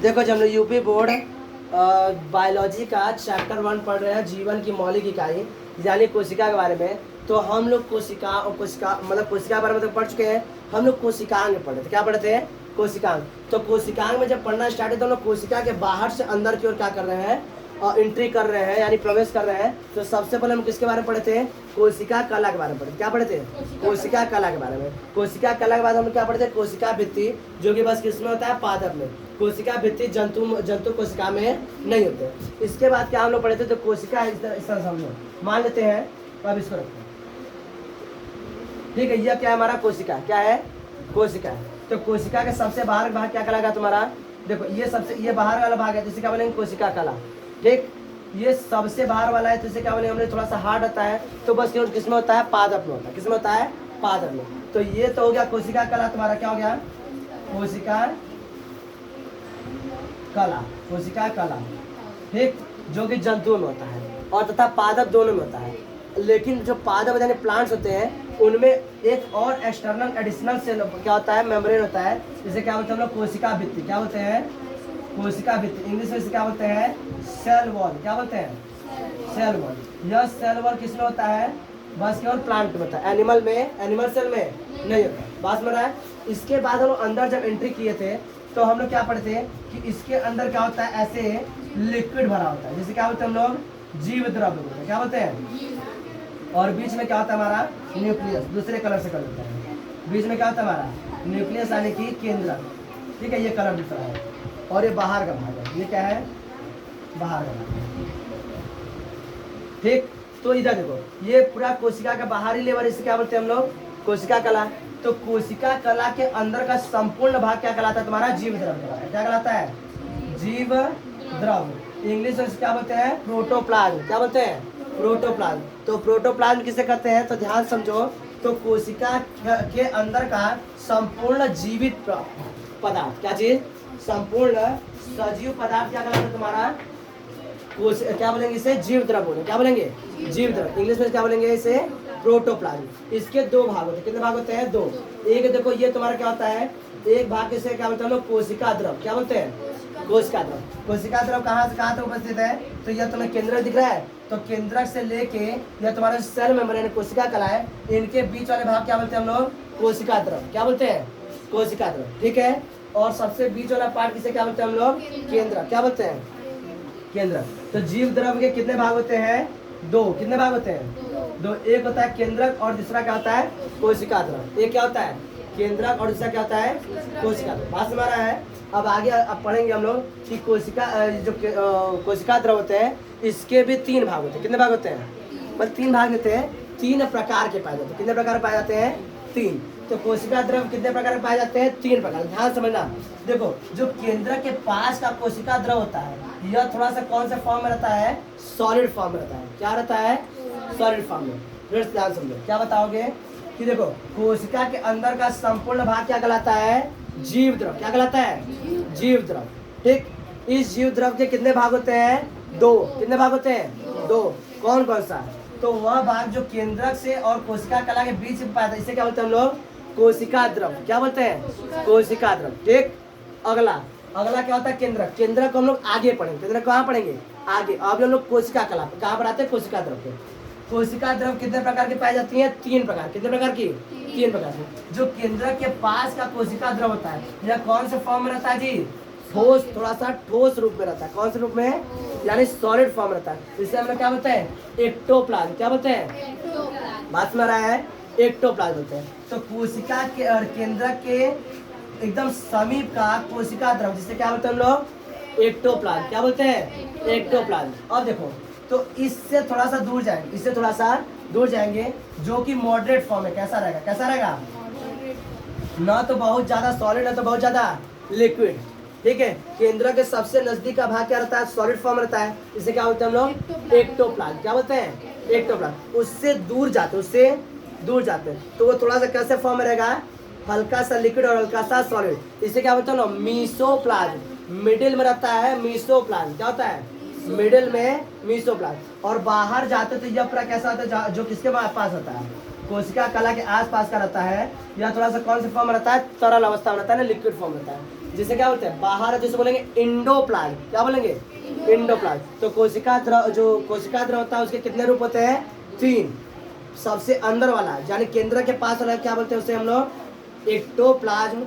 देखो जब हम लोग यूपी बोर्ड बायोलॉजी का चैप्टर 1 पढ़ रहे हैं, जीवन की मौलिक इकाई यानी कोशिका के बारे में, तो हम लोग कोशिका और कोशिका मतलब कोशिका के बारे में तो पढ़ चुके हैं। हम लोग कोशिकांग पढ़े थे। क्या पढ़े थे? कोशिकांग। तो कोशिकांग में जब पढ़ना स्टार्ट है तो हम लोग कोशिका के बाहर से अंदर की ओर क्या कर रहे हैं और एंट्री कर रहे हैं यानी प्रवेश कर रहे हैं। तो सबसे पहले हम किसके बारे में पढ़े थे? कोशिका कला के बारे में पढ़े। क्या पढ़े थे? कोशिका कला के बारे में। कोशिका कला के बाद हम लोग क्या पढ़े थे? कोशिका भित्ति, जो कि बस किसमें होता है? पादप में। कोशिका भित्ति जंतु कोशिका में नहीं होते। इसके बाद क्या हम लोग पढ़े थे? तो कोशिका इस तरह से हम लोग मान लेते हैं। अब इसको रखते हैं, ठीक है। यह क्या है? हमारा कोशिका। क्या है? कोशिका है। तो कोशिका के सबसे बाहर का भाग क्या कहलाएगा तुम्हारा? देखो ये बाहर वाला भाग है, जिसे क्या बोलेंगे? कोशिका कला। ठीक, ये सबसे बाहर वाला है, तो इसे क्या बोलेंगे? हमने थोड़ा सा हार्ड होता है, तो बस किसमें होता है? पादप में होता है। किसमें होता है? पादप में। तो ये तो हो गया कोशिका कला। तुम्हारा क्या हो गया? कोशिका कला। कोशिका कला, ठीक, जो कि जंतुओं में होता है और तथा पादप दोनों में होता है। लेकिन जो पादप यानी प्लांट्स होते हैं उनमें एक और एक्सटर्नल एडिशनल सेल क्या होता है? मेम्ब्रेन होता है, जिसे क्या बोलते हैं हम लोग? कोशिका भित्ति। क्या बोलते हैं? कोशिका भित्ति। इंग्लिश में इसे क्या बोलते हैं? Cell wall. क्या बोलते हैं? Cell wall. यह सेल वॉल किसमें होता है? बस केवल प्लांट में होता है, एनिमल सेल में नहीं होता। बात में रहा है। इसके बाद हम लोग अंदर जब एंट्री किए थे तो हम लोग क्या पढ़े थे कि इसके अंदर क्या होता है? ऐसे लिक्विड भरा होता है, जिसे क्या बोलते हैं हम लोग? जीव द्रव्य बोलते हैं। क्या बोलते हैं? और बीच में क्या होता है हमारा? न्यूक्लियस। दूसरे कलर से कर देता है। बीच में क्या होता है हमारा? न्यूक्लियस यानी कि केंद्रक, ठीक है। ये कलर दूसरा है और ये बाहर का भाग है। ये क्या है? बाहर का भाग, ठीक। तो इधर देखो, ये पूरा कोशिका का बाहरी लेवल, इसे क्या बोलते हैं हम लोग? कोशिका कला। तो कोशिका कला के अंदर का संपूर्ण भाग क्या कहलाता है तुम्हारा? जीव द्रव्य कहलाता है। क्या कहलाता है? जीव द्रव्य। इंग्लिश में क्या बोलते हैं? प्रोटोप्लाज्म। क्या बोलते हैं? प्रोटोप्लाज्म। तो प्रोटोप्लाज्म किसे कहते हैं? तो ध्यान समझो। तो कोशिका के अंदर का संपूर्ण जीवित पदार्थ, क्या चीज? संपूर्ण सजीव पदार्थ क्या कहलाता है तुम्हारा? क्या बोलेंगे इसे? जीव द्रव्य बोलेंगे। क्या बोलेंगे? जीव द्रव्य। इंग्लिश में क्या बोलेंगे इसे? प्रोटोप्लाज्म। इसके दो भाग होते हैं। कितने भाग होते हैं? दो। एक देखो ये तुम्हारा क्या होता है? एक भाग इसे क्या बोलते हैं लोग? कोशिका द्रव्य। क्या बोलते हैं? कोशिका द्रव्य। कोशिका द्रव्य कहाँ से कहाँ तक उपस्थित है? तो यह तुम्हें केंद्रक दिख रहा है, तो केंद्रक से लेके यह तुम्हारा सेल मेम्ब्रेन कोशिका कला है, इनके बीच वाले भाग क्या बोलते हैं हम लोग? कोशिका द्रव्य। क्या बोलते हैं? कोशिका द्रव्य, ठीक है। और सबसे बीच वाला पार्ट किसे क्या बोलते हैं हम लोग? केंद्रक। क्या बोलते हैं? केंद्रक। तो जीव द्रव्य के कितने भाग होते हैं? दो। कितने भाग होते हैं? दो। एक होता है केंद्रक और दूसरा क्या होता है? कोशिका द्रव्य। एक क्या होता है? केंद्रक और दूसरा क्या होता है? कोशिका द्रव्य। बात समझ रहा है? अब आगे अब पढ़ेंगे हम लोग कि कोशिका जो कोशिका द्रव्य होते हैं, इसके भी तीन भाग होते हैं। कितने भाग होते हैं? मतलब तीन भाग होते हैं। तीन प्रकार के पाए जाते हैं। कितने प्रकार पाए जाते हैं? तीन। तो कोशिका द्रव्य कितने प्रकार के पाए जाते हैं? तीन प्रकार। ध्यान समझना। देखो जो केंद्र के पास का कोशिका द्रव्य होता है, यह थोड़ा सा कौन से फॉर्म में रहता है? सॉलिड फॉर्म में रहता है। क्या रहता है? सॉलिड फॉर्म में। फिर ध्यान समझो, क्या बताओगे कि देखो कोशिका के अंदर का संपूर्ण भाग क्या कहलाता है? जीव द्रव्य। क्या कहलाता है? जीव द्रव्य, ठीक। इस जीव द्रव्य के कितने भाग होते हैं? दो। कितने भाग होते हैं? दो। कौन कौन सा? तो वह भाग जो केंद्रक से और कोशिका कला के बीच में पाया, इसे क्या बोलते हैं हम लोग? कोशिका द्रव्य। क्या बोलते हैं? कोशिका द्रव्य, ठीक। अगला क्या होता है? केंद्रक। केंद्रक को हम लोग आगे पढ़ेंगे। केंद्रक कहाँ पढ़ेंगे? आगे। अब हम लोग कोशिका कला कहाँ पर आते हैं? कोशिका द्रव्य। कोशिका द्रव्य कितने प्रकार की पाई जाती है? तीन प्रकार। कितने प्रकार की? तीन प्रकार की। जो केंद्रक के पास का कोशिका द्रव्य होता है, यह कौन से फॉर्म में रहता है जी? ठोस, थोड़ा सा ठोस रूप में रहता है। कौन से रूप में? यानी सॉलिड फॉर्म रहता है। इसे हम लोग क्या बोलते हैं? एक्टोप्लाज्म। क्या बोलते हैं? बात में रहा है? एक्टोप्लाज्म बोलते हैं। तो कोशिका के और केंद्रक के एकदम समीप का कोशिका द्रव्य, जिसे क्या बोलते हैं हम लोग? एक्टोप्लाज्म। क्या बोलते हैं? एक्टोप्लाज्म। अब देखो, तो इससे थोड़ा सा दूर जाएंगे, इससे थोड़ा सा दूर जाएंगे, जो कि मॉडरेट फॉर्म है। कैसा रहेगा? कैसा रहेगा? ना तो बहुत ज्यादा सॉलिड, ना तो बहुत ज्यादा लिक्विड, ठीक है। केंद्र के सबसे नजदीक का भाग क्या रहता है? सॉलिड फॉर्म रहता है। इसे क्या बोलते हैं हम लोग? एक्टोप्लाज्म। क्या बोलते हैं? एक्टोप्लाज्म। उससे दूर जाते हैं तो वो थोड़ा सा कैसे फॉर्म में रहेगा? हल्का सा लिक्विड और हल्का सा सॉलिड। इसे क्या बोलते हैं लोग? मीसोप्लाज्म। मिडिल में रहता है मीसोप्लाज्म। क्या होता है? मिडिल में मीसोप्लाज्म। और बाहर जाते तो यह पूरा कैसा होता है? जो किसके पास होता है? कोशिका कला के आसपास का रहता है। यह थोड़ा सा कौन सा फॉर्म रहता है? तरल अवस्था में रहता है ना, लिक्विड फॉर्म रहता है। जिसे क्या बोलते हैं बाहर, जिसे बोलेंगे इंडोप्लाज्म। क्या बोलेंगे? इंडोप्लाज्म। तो कोशिका द्रव, जो कोशिका द्रव होता है उसके कितने रूप होते हैं? 3। सबसे अंदर वाला यानी केंद्र के पास वाला क्या बोलते हैं उसे हम लोग? एक्टोप्लाज्म।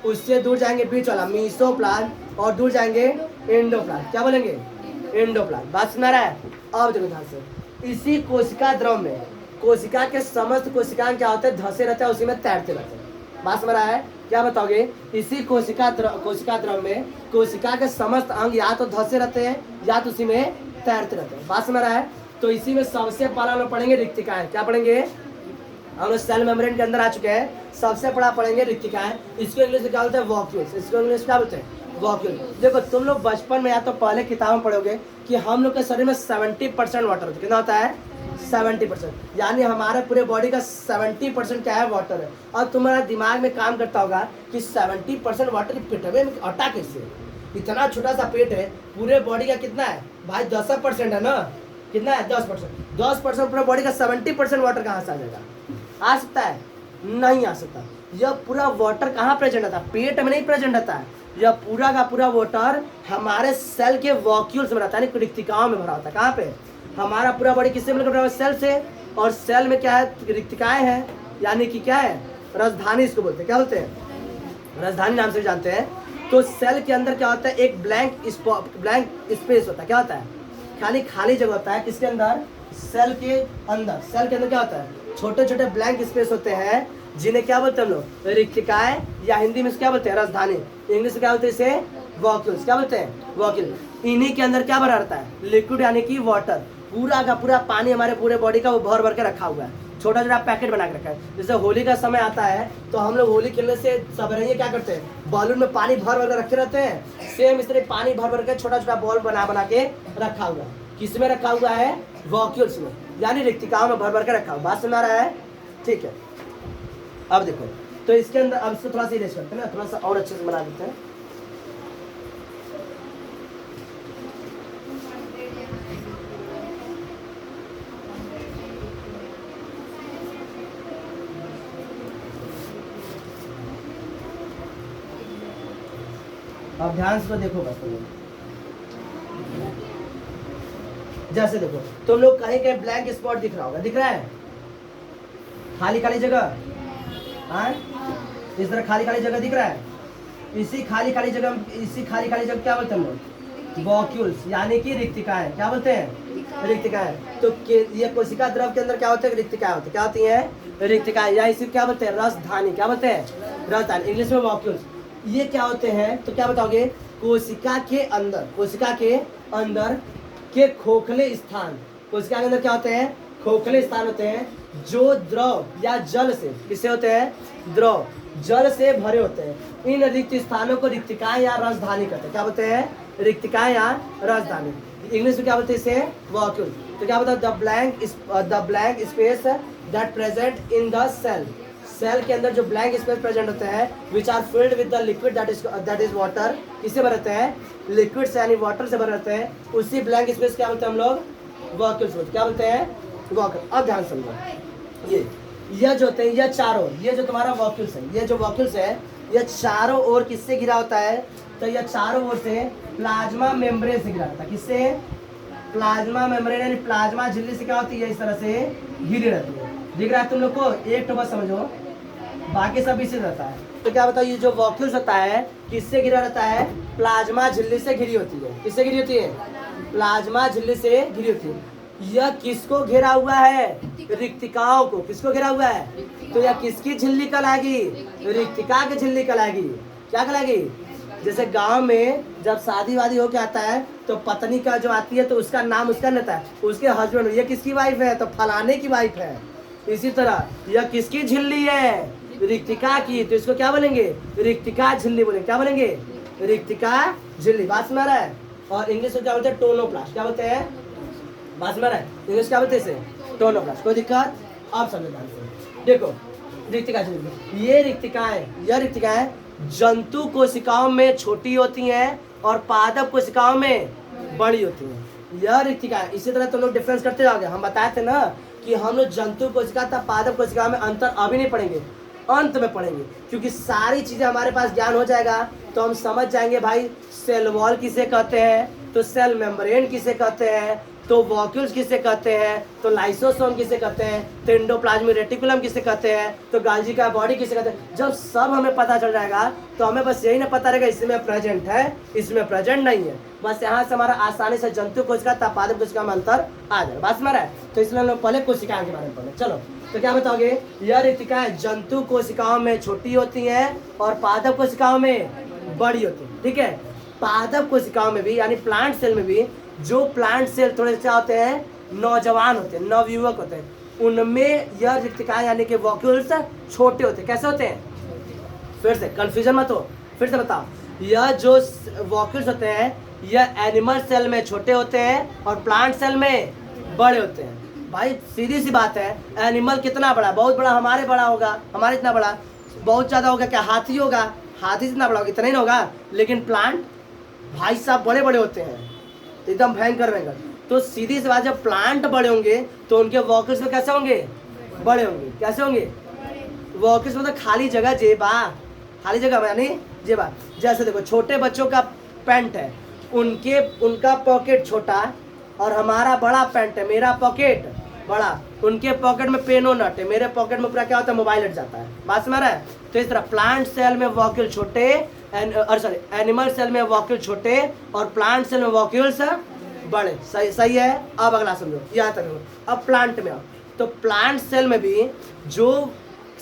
उससे दूर जाएंगे बीच वाला मीसोप्लाज्म, और दूर जाएंगे एंडोप्लाज्म। क्या बोलेंगे? एंडोप्लाज्म। बात सुना रहा है? अब देखो ध्यान से, इसी कोशिका द्रव में कोशिका के समस्त कोशिकाएं क्या होते हैं? धंसे रहते हैं, उसी में तैरते रहते हैं। बात समझ रहा है? क्या बताओगे? इसी कोशिका द्रव में कोशिका के समस्त अंग या तो धंसे रहते हैं या तो उसी में तैरते रहते हैं। बात समझ रहा है? तो इसी में सबसे पहला हम लोग पढ़ेंगे रिक्तिकाएं। क्या पढ़ेंगे? हम लोग सेल मेम्ब्रेन के अंदर आ चुके हैं। सबसे बड़ा पढ़ेंगे रिक्तिकाएं। इसको इंग्लिश में क्या बोलते हैं? वॉक्यूल्स। इसको इंग्लिश क्या बोलते हैं? वॉक्यूल। देखो तुम लोग बचपन में या तो पहले किताब में पढ़ोगे कि हम लोग के शरीर में 70% वाटर होता है। कितना होता है? 70%। यानी हमारे पूरे बॉडी का 70% क्या है? वाटर है। और तुम्हारा दिमाग में काम करता होगा कि 70% वाटर पेट में हटा कैसे? इतना छोटा सा पेट है, पूरे बॉडी का कितना है भाई? 10% है ना? कितना है? 10%। 10% पूरे बॉडी का 70% वाटर कहाँ से आ जाएगा? आ सकता है? नहीं आ सकता। यह पूरा वाटर कहाँ प्रेजेंट रहता है? पेट में नहीं प्रेजेंट रहता है। यह पूरा का पूरा वाटर हमारे सेल के वॉक्यूल्स में रहता है, यानी रिक्तिकाओं में भरा होता है। कहाँ पे? हमारा पूरा बॉडी किससे मिलकर बना हुआ है? सेल से। और सेल में क्या है? रिक्तिकाएं हैं, यानी कि क्या है? राजधानी इसको बोलते हैं। क्या बोलते हैं? राजधानी नाम से जानते हैं। तो सेल के अंदर क्या होता है? एक ब्लैंक स्पेस होता है। क्या होता है? खाली जगह होता है। किसके अंदर? सेल के अंदर। सेल के अंदर क्या होता है? छोटे छोटे ब्लैंक स्पेस होते हैं, जिन्हें क्या बोलते हैं हम लोग? रिक्तिकाएं, या हिंदी में क्या बोलते हैं? राजधानी। इंग्लिश में क्या बोलते हैं इसे? वॉक्यूल्स। क्या बोलते हैं? वॉक्यूल। इन्हीं के अंदर क्या भरा रहता है? लिक्विड, यानी कि वाटर। पूरा का पूरा पानी हमारे पूरे बॉडी का वो भर भर के रखा हुआ है। छोटा छोटा पैकेट बना के रखा है। जैसे होली का समय आता है तो हम लोग होली खेलने से सबरहिए क्या करते हैं? बॉलून में पानी भर भर के रखे रहते हैं। सेम इस तरह पानी भर भर के छोटा छोटा बॉल बना के रखा हुआ है। किस में रखा हुआ है? वॉक्यूल्स में, यानी रिक्तिकाओं में भर भर के रखा हुआ। बात सुना रहा है? ठीक है। अब देखो, तो इसके अंदर अब इसको थोड़ा सा इरेज करते हैं ना, थोड़ा सा और अच्छे से बना देते हैं। अब ध्यान से तो देखो बस तुम लोग। जैसे देखो तुम लोग कहीं कहीं ब्लैंक स्पॉट दिख रहा होगा, दिख रहा है? खाली खाली जगह, हाँ इस तरह खाली खाली जगह दिख रहा है। इसी खाली खाली जगह क्या बोलते हैं हम लोग? वॉक्यूल्स, यानी कि रिक्तिकाएं। क्या बोलते हैं? रिक्तिकाएं। तो ये कोशिका द्रव के अंदर क्या होते हैं? रिक्तिकाएं होती है। क्या होती हैं? रिक्तिकाएं, या इसी क्या बोलते हैं? रसधानी। क्या बोलते हैं? रसधानी। इंग्लिश में वॉक्यूल्स। ये क्या होते हैं? तो क्या बताओगे? कोशिका के अंदर के खोखले स्थान। कोशिका के अंदर क्या होते हैं? खोखले स्थान होते हैं, जो द्रव या जल से, किससे होते हैं? द्रव जल से भरे होते हैं। इन रिक्त स्थानों को रिक्तिकाएं या रसधानी कहते हैं। क्या बोलते हैं? रिक्तिकाएं या रसधानी। इंग्लिश में क्या बोलते हैं इसे? वॉक्यूल। तो क्या बताओ? The blank space that present in the cell. Cell के अंदर जो ब्लैंक स्पेस प्रेजेंट होते हैं, which are filled with the liquid that is water. किससे भरे रहते हैं? लिक्विड से, यानी वाटर से भरे रहते हैं। उसी ब्लैंक स्पेस क्या बोलते हैं हम लोग? वॉक्यूल्स बोलते हैं। क्या बोलते हैं? वॉक्यूल। अब ध्यान समझो, यह जो होते हैं, यह चारों, ये जो तुम्हारा वॉक्यूल्स है, ये जो वॉक्यूल्स है, यह चारों ओर किससे घिरा होता है? तो यह चारों ओर से प्लाज्मा मेम्ब्रेन से घिरा होता है। किससे? प्लाज्मा मेम्ब्रेन, यानी प्लाज्मा झिल्ली से क्या होती है? इस तरह से घिरी रहती है। दिख रहा है तुम लोग को? एक तो बस समझो, बाकी सब इसी रहता है। तो क्या बताओ, ये जो वॉक्यूल्स होता है किससे घिरा रहता है? प्लाज्मा झिल्ली से घिरी होती है। किससे घिरी होती है? प्लाज्मा झिल्ली से घिरी होती है। यह किसको घेरा हुआ है? रिक्तिकाओं को। किसको घेरा हुआ है? तो यह किसकी झिल्ली कहलाएगी? रिक्तिका की झिल्ली कहलाएगी। क्या कहलाएगी? जैसे गांव में जब शादी वादी होके आता है तो पत्नी का जो आती है तो उसका नाम उसका रहता है, उसके हस्बैंड। ये किसकी वाइफ है? तो फलाने की वाइफ है। इसी तरह यह किसकी झिल्ली है? रिक्तिका की। तो इसको क्या बोलेंगे? रिक्तिका झिल्ली बोलेंगे। क्या बोलेंगे? रिक्तिका झिल्ली। बात सुना रहा है? और इंग्लिश में क्या बोलते हैं? टोनोप्लास्ट। क्या बोलते हैं? बात सुना रहा है? इंग्लिश क्या बोलते हैं इसे? टोनोप्लास्ट। कोई दिक्कत? आप समझ ध्यान से देखो, रिक्तिका झिल्ली। ये रिक्तिकाएं जंतु कोशिकाओं में छोटी होती हैं और पादप कोशिकाओं में बड़ी होती हैं। यह रिक्तिकाएं। इसी तरह तुम लोग डिफरेंस करते जाओगे। हम बताए थे ना कि हम लोग जंतु कोशिका तथा पादप कोशिका में अंतर अभी नहीं पढ़ेंगे। अंत में पढ़ेंगे, क्योंकि सारी चीजें हमारे पास ज्ञान हो जाएगा तो हम समझ जाएंगे भाई सेल वॉल किसे कहते हैं, तो सेल मेम्ब्रेन किसे कहते हैं, तो वॉक्यूल्स किसे कहते हैं, तो लाइसोसोम किसे कहते हैं, तो एंडोप्लाज्मिक रेटिकुलम किसे कहते हैं, तो गाल्जी का बॉडी किसे कहते हैं। जब सब हमें पता चल जाएगा तो हमें बस यही ना पता रहेगा इसमें प्रेजेंट है, इसमें प्रेजेंट नहीं है। बस यहाँ से हमारा आसानी से जंतु कोशिका पादप कोशिका में अंतर आ जाए। बात समझ रहा है? तो इसलिए हम लोग पहले कोशिकाओं के बारे में पढ़े। चलो तो क्या बताओगे, यह रिक्तिकाएं जंतु कोशिकाओं में छोटी होती हैं और पादप कोशिकाओं में बड़ी होती है। ठीक है, पादप कोशिकाओं में भी यानी प्लांट सेल में भी जो प्लांट सेल थोड़े से होते हैं, नौजवान होते हैं, नवयुवक होते हैं, उनमें यह रिक्तिकाएं यानी कि वॉक्यूल्स छोटे होते हैं। कैसे होते हैं? फिर से कंफ्यूजन मत हो, फिर से बताओ। यह जो वॉक्यूल्स होते हैं यह एनिमल सेल में छोटे होते हैं और प्लांट सेल में बड़े होते हैं। भाई सीधी सी बात है, एनिमल कितना बड़ा? बहुत बड़ा, हमारे बड़ा होगा, हमारे इतना बड़ा, बहुत ज़्यादा होगा क्या? हाथी होगा, हाथी जितना बड़ा होगा, इतना ही ना होगा। लेकिन प्लांट भाई साहब बड़े बड़े होते हैं, एकदम भयंकर भयंकर। तो सीधी सी बात, जब प्लांट बड़े होंगे तो उनके वॉक्यूल्स में कैसे होंगे? बड़े होंगे। कैसे होंगे? वॉक्यूल्स मतलब खाली जगह, जेबा, खाली जगह यानी जेबा। जैसे देखो छोटे बच्चों का पैंट है, उनका पॉकेट छोटा और हमारा बड़ा पैंट है, मेरा पॉकेट बड़ा। उनके पॉकेट में पेनो नट है, मेरे पॉकेट में पूरा क्या होता है? मोबाइल हट जाता है। बात समझ रहा है? तो इस तरह प्लांट सेल में वॉक्यूल छोटे एनिमल सेल में वॉक्यूल छोटे और प्लांट सेल में वॉक्यूल्स बड़े। सही है। अब अगला समझो, यहाँ तक। अब प्लांट में आओ, तो प्लांट सेल में भी जो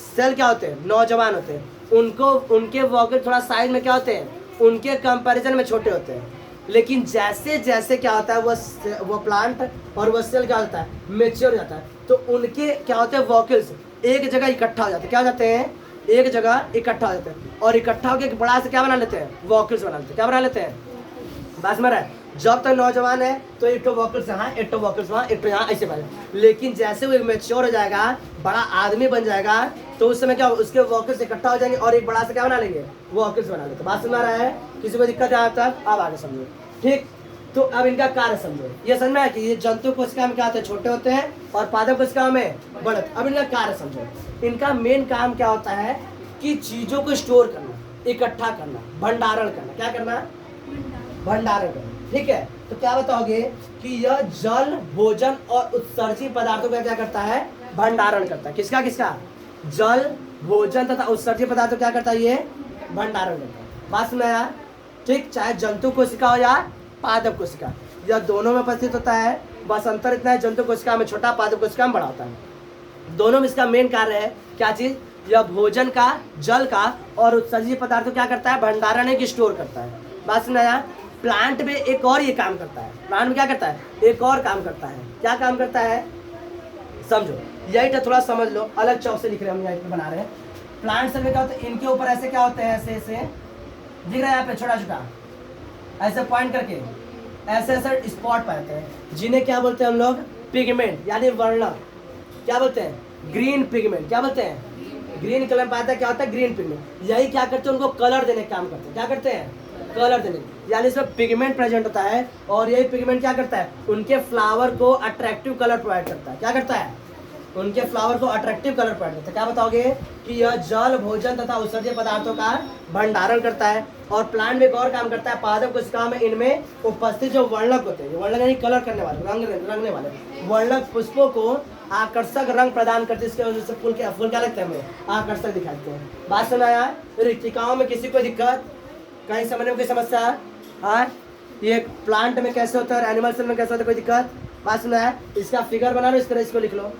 सेल क्या होते हैं? नौजवान होते हैं, उनके वॉक्यूल थोड़ा साइज में क्या होते हैं? उनके कंपैरिजन में छोटे होते हैं। लेकिन जैसे जैसे क्या होता है वो प्लांट और वो सेल क्या होता है? मेच्योर हो जाता है, तो उनके क्या होते हैं? वॉक्यूल्स एक जगह इकट्ठा हो जाते हैं। क्या हो जाते हैं? एक जगह इकट्ठा हो जाते हैं, और इकट्ठा होकर एक बड़ा से क्या बना लेते हैं? वॉक्यूल्स बना लेते हैं। क्या बना लेते हैं? बस में रहा है। जब तक नौजवान है तो एक तो वॉक्यूल्स यहाँ, एक तो वॉक्यूल्स वहाँ, एक तो यहाँ, ऐसे बने। लेकिन जैसे वो मेच्योर हो जाएगा, बड़ा आदमी बन जाएगा, तो उस समय क्या उसके वॉक्यूल्स इकट्ठा हो जाएंगे और एक बड़ा से क्या बना लेंगे? वॉक्यूल्स बना लेते। बात समझ रहा है? किसी को दिक्कत है आप तक? अब आगे समझो। ठीक, तो अब इनका कार्य समझो। ये समझ में आया कि ये जंतु कोशिका में क्या होते हैं? छोटे होते हैं और पादप कोशिका में बड़े। अब इनका कार्य समझो। इनका मेन काम क्या होता है? कि चीजों को स्टोर करना, इकट्ठा करना, भंडारण करना। क्या करना? भंडारण करना। ठीक है, तो क्या बताओगे कि यह जल, भोजन और उत्सर्जित पदार्थों का क्या करता है? भंडारण करता है। किसका किसका? जल, भोजन तथा उत्सर्जित पदार्थों क्या करता है? ये भंडारण करता है। बात समझ आया? ठीक, चाहे जंतु कोशिका हो या पादप कोशिका, यह दोनों में उपस्थित होता है। बस अंतर इतना है, जंतु कोशिका में छोटा, पादप कोशिका में बड़ा होता है। दोनों में इसका मेन कार्य है क्या चीज? यह भोजन का, जल का और उत्सर्जित पदार्थों क्या करता है? भंडारण है कि स्टोर करता है। बात समझ आया? प्लांट में एक और ये काम करता है। प्लांट में क्या करता है? एक और काम करता है। क्या काम करता है? समझो, यही तो थोड़ा समझ लो। अलग चौक से लिख रहे हैं हम, यहाँ पे बना रहे हैं। प्लांट सेल में क्या होता है? इनके ऊपर ऐसे क्या होते हैं? ऐसे ऐसे दिख रहा है यहाँ पे, छोटा छोटा ऐसे पॉइंट करके ऐसे ऐसे स्पॉट पाते हैं, जिन्हें क्या बोलते हैं हम लोग? पिगमेंट यानी वर्णक। क्या बोलते हैं? Green pigment. क्या बोलते हैं? ग्रीन कलर पाता है। क्या होता है? Green pigment. यही क्या करते हैं? उनको कलर देने का काम करते हैं। क्या करते हैं? कलर देने, यानी इसमें पिगमेंट प्रेजेंट होता है और यही पिगमेंट क्या करता है? उनके फ्लावर को अट्रैक्टिव कलर प्रोवाइड करता है। क्या करता है? उनके फ्लावर को अट्रैक्टिव कलर प्रोवाइड करता है। क्या बताओगे? कि यह जल, भोजन तथा उत्सर्जित पदार्थों का भंडारण करता है। और प्लांट में एक और काम करता है, पादप कोशिका में इनमें उपस्थित जो वर्णक होते हैं, वर्णक यानी कलर करने वाले, रंगने वाले वर्णक पुष्पों को आकर्षक रंग प्रदान करते हैं। इसके वजह से फूल क्या लगता है? हमें आकर्षक दिखाते हैं। बात सुनाया? रिक्तिकाओं में किसी को दिक्कत, कहीं समझने में कोई समस्या? हाँ, ये प्लांट में कैसे होता है और एनिमल सेल में कैसे होता है? कोई दिक्कत? बात सुना है? इसका फिगर बना लो, इस तरह इसको लिख लो।